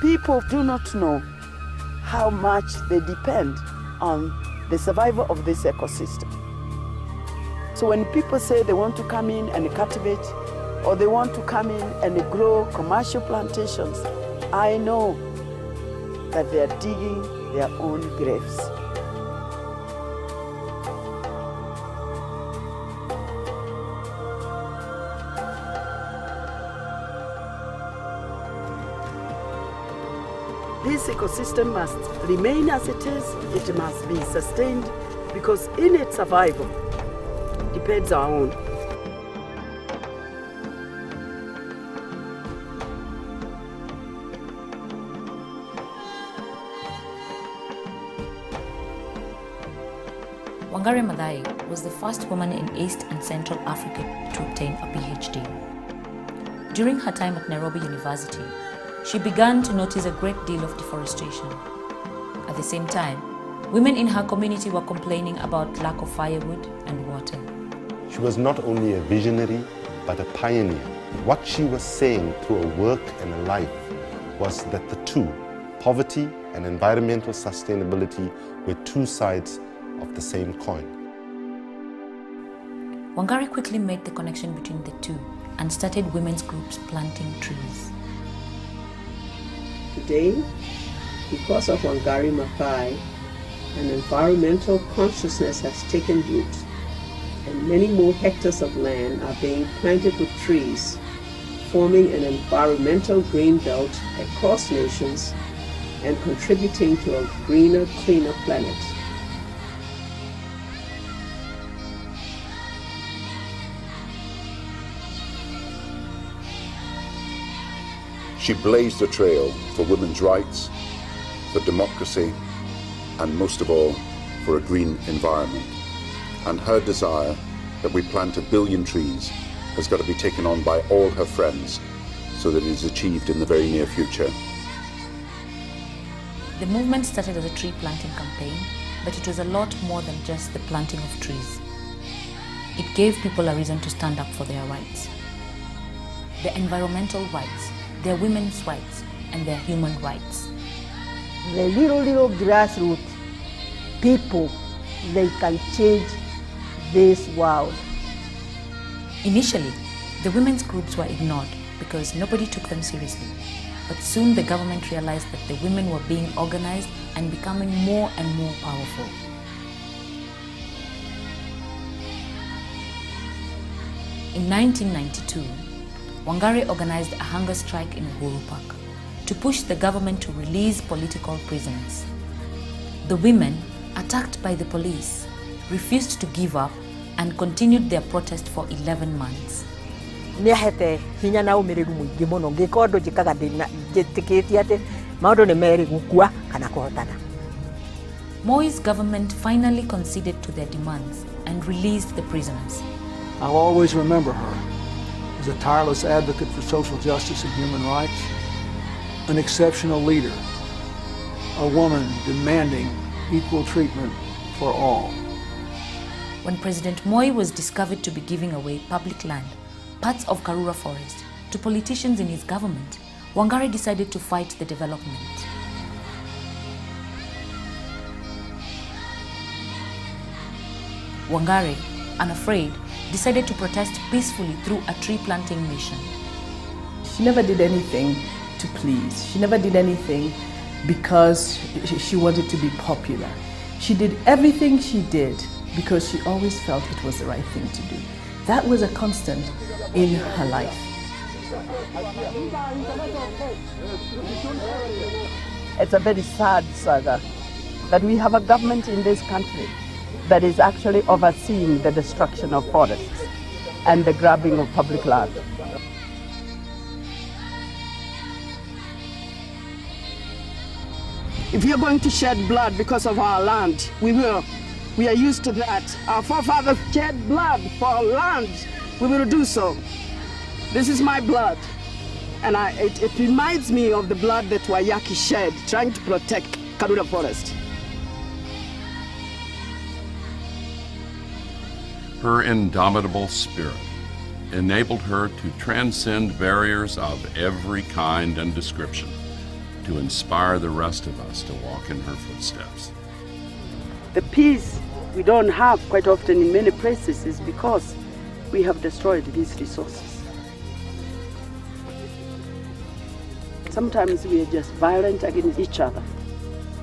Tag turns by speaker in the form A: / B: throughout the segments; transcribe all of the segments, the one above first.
A: People do not know how much they depend on the survival of this ecosystem. So when people say they want to come in and cultivate, or they want to come in and grow commercial plantations, I know that they are digging their own graves. This ecosystem must remain as it is. It must be sustained because in its survival depends our own.
B: Wangari Maathai was the first woman in East and Central Africa to obtain a PhD. During her time at Nairobi University, she began to notice a great deal of deforestation. At the same time, women in her community were complaining about lack of firewood and water.
C: She was not only a visionary, but a pioneer. What she was saying through her work and her life was that the two, poverty and environmental sustainability, were two sides of the same coin.
B: Wangari quickly made the connection between the two and started women's groups planting trees.
A: Today, because of Wangari Maathai, an environmental consciousness has taken root, and many more hectares of land are being planted with trees, forming an environmental green belt across nations and contributing to a greener, cleaner planet.
D: She blazed a trail for women's rights, for democracy, and most of all, for a green environment. And her desire that we plant 1 billion trees has got to be taken on by all her friends so that it is achieved in the very near future.
B: The movement started as a tree planting campaign, but it was a lot more than just the planting of trees. It gave people a reason to stand up for their rights. Their environmental rights, their women's rights, and their human rights.
E: The little grassroots people, they can change this world.
B: Initially, the women's groups were ignored because nobody took them seriously. But soon the government realized that the women were being organized and becoming more and more powerful. In 1992, Wangari organized a hunger strike in Uhuru Park to push the government to release political prisoners. The women, attacked by the police, refused to give up and continued their protest for 11 months. Moi's government finally conceded to their demands and released the prisoners.
F: I'll always remember her as a tireless advocate for social justice and human rights, an exceptional leader, a woman demanding equal treatment for all.
B: When President Moi was discovered to be giving away public land, parts of Karura Forest, to politicians in his government, Wangari decided to fight the development. Wangari, unafraid, decided to protest peacefully through a tree planting mission.
G: She never did anything to please. She never did anything because she wanted to be popular. She did everything she did because she always felt it was the right thing to do. That was a constant in her life.
A: It's a very sad saga that we have a government in this country that is actually overseeing the destruction of forests and the grabbing of public land. If we are going to shed blood because of our land, we will. We are used to that. Our forefathers shed blood for our land. We will do so. This is my blood. And it reminds me of the blood that Wayaki shed trying to protect Karura Forest.
H: Her indomitable spirit enabled her to transcend barriers of every kind and description, to inspire the rest of us to walk in her footsteps.
I: The peace we don't have quite often in many places is because we have destroyed these resources. Sometimes we are just violent against each other.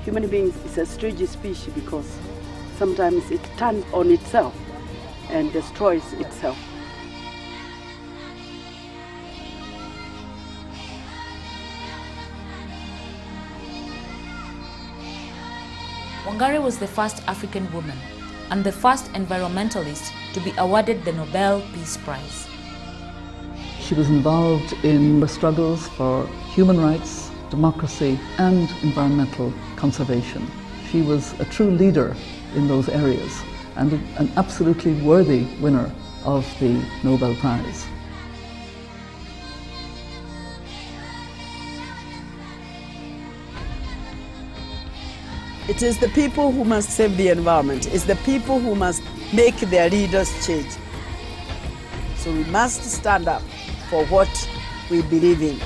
I: Human beings is a strange species because sometimes it turns on itself and destroys itself.
B: Wangari was the first African woman and the first environmentalist to be awarded the Nobel Peace Prize.
J: She was involved in the struggles for human rights, democracy, and environmental conservation. She was a true leader in those areas and an absolutely worthy winner of the Nobel Prize.
I: It is the people who must save the environment. It's the people who must make their leaders change. So we must stand up for what we believe in.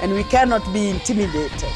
I: And we cannot be intimidated.